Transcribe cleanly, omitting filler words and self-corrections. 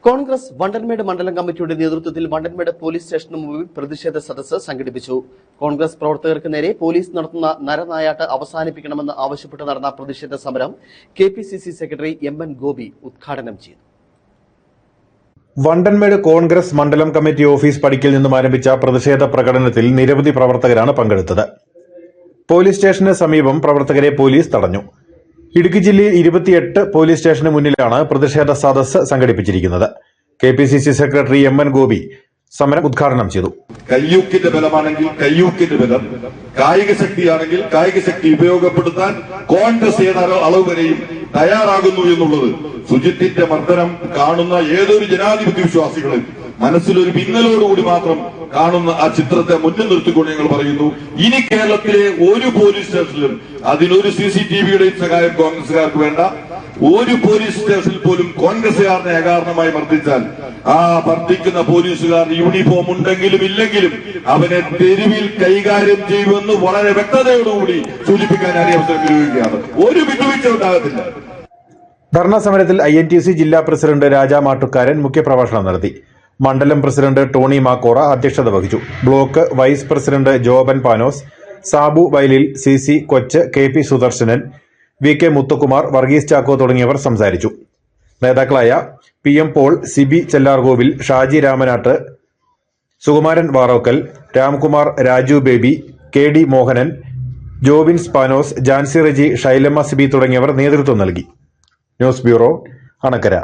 കോൺഗ്രസ് വണ്ടൻമേട് മണ്ഡലം കമ്മിറ്റിയുടെ നേതൃത്വത്തിൽ വണ്ടൻമേട് പോലീസ് സ്റ്റേഷന് മുമ്പിൽ പ്രതിഷേധ സദസ്സ് സംഘടിപ്പിച്ചു. കോൺഗ്രസ് പ്രവർത്തകർക്ക് നേരെ പോലീസ് നടത്തുന്ന നരനായാട്ട് അവസാനിപ്പിക്കണമെന്ന് ആവശ്യപ്പെട്ട് നടന്ന പ്രതിഷേധ സമരം കെപിസിസി സെക്രട്ടറി എം.എൻ. ഗോപി ഉദ്ഘാടനം ചെയ്തു. വണ്ടൻമേട് കോൺഗ്രസ് മണ്ഡലം കമ്മിറ്റി ഓഫീസ് പടിക്കൽ നിന്നും ആരംഭിച്ച പ്രതിഷേധ പ്രകടനത്തിൽ നിരവധി പ്രവർത്തകരാണ് പങ്കെടുത്തത്. പോലീസ് സ്റ്റേഷന് സമീപം പ്രവർത്തകരെ പോലീസ് തടഞ്ഞു. ഇടുക്കി ജില്ലയിൽ 28 പോലീസ് സ്റ്റേഷന് മുന്നിലാണ് പ്രതിഷേധ സദസ്സ് സംഘടിപ്പിച്ചിരിക്കുന്നത്. KPCC secretary എം.എൻ. ഗോപി സമരം ഉദ്ഘാടനം ചെയ്തു. കയ്യൂക്കിന്റെ ബലമാണെങ്കിൽ കയ്യൂക്കിന്റെ ബലം, കായിക ശക്തിയാണെങ്കിൽ കായിക ശക്തി ഉപയോഗപ്പെടുത്താൻ കോൺഗ്രസ് ഏതാരോ അളവ് വരെയും തയ്യാറാകുന്നു എന്നുള്ളത് സുജിത്തിന്റെ മർദ്ദനം കാണുന്ന ഏതൊരു ജനാധിപത്യ വിശ്വാസികളും മനസ്സിലൊരു പിന്നലോടുകൂടി മാത്രം കാണുന്ന ആ ചിത്രത്തെ മുന്നിൽ നിർത്തിക്കൊണ്ട് ഞങ്ങൾ പറയുന്നു, ഇനി കേരളത്തിലെ ഒരു പോലീസ് സ്റ്റേഷനിലും അതിനൊരു CCTVയുടെയും സഹായം കോൺഗ്രസുകാർക്ക് വേണ്ട. ഒരു പോലീസ് സ്റ്റേഷനിൽ പോലും കോൺഗ്രസുകാരനെ അകാരണമായി മർദ്ദിച്ചാൽ ആ മർദ്ദിക്കുന്ന പോലീസുകാർ യൂണിഫോം ഉണ്ടെങ്കിലും ഇല്ലെങ്കിലും അവനെ തെരുവിൽ കൈകാര്യം ചെയ്യുമെന്ന് വളരെ വ്യക്തതയോടുകൂടി സൂചിപ്പിക്കാൻ ഞാൻ അവസരം വിനിയോഗിക്കുകയാണ്. ഒരു വിട്ടുവീഴ്ച ഉണ്ടാകത്തില്ല. ധർണാ സമരത്തിൽ INTC ജില്ലാ പ്രസിഡന്റ് രാജാ മാട്ടുക്കാരൻ മുഖ്യപ്രഭാഷണം നടത്തി. മണ്ഡലം പ്രസിഡന്റ് ടോണി മാക്കോറ അധ്യക്ഷത വഹിച്ചു. Block vice president Joban Panos, Sabu Vayalil, CC കൊച്ച്, KP സുദർശനൻ, VK മുത്തുകുമാർ, വർഗീസ് ചാക്കോ തുടങ്ങിയവർ സംസാരിച്ചു. നേതാക്കളായ PM Paul, Sibi Chellarkovil, Shaji Ramanat, Sukumaran Varokkal, Ramkumar, Raju Baby, KD Mohanan, Jobins Panos, Jancy Reji, Shylamma Sibi തുടങ്ങിയവർ നേതൃത്വം നൽകി. News bureau, Anakkara.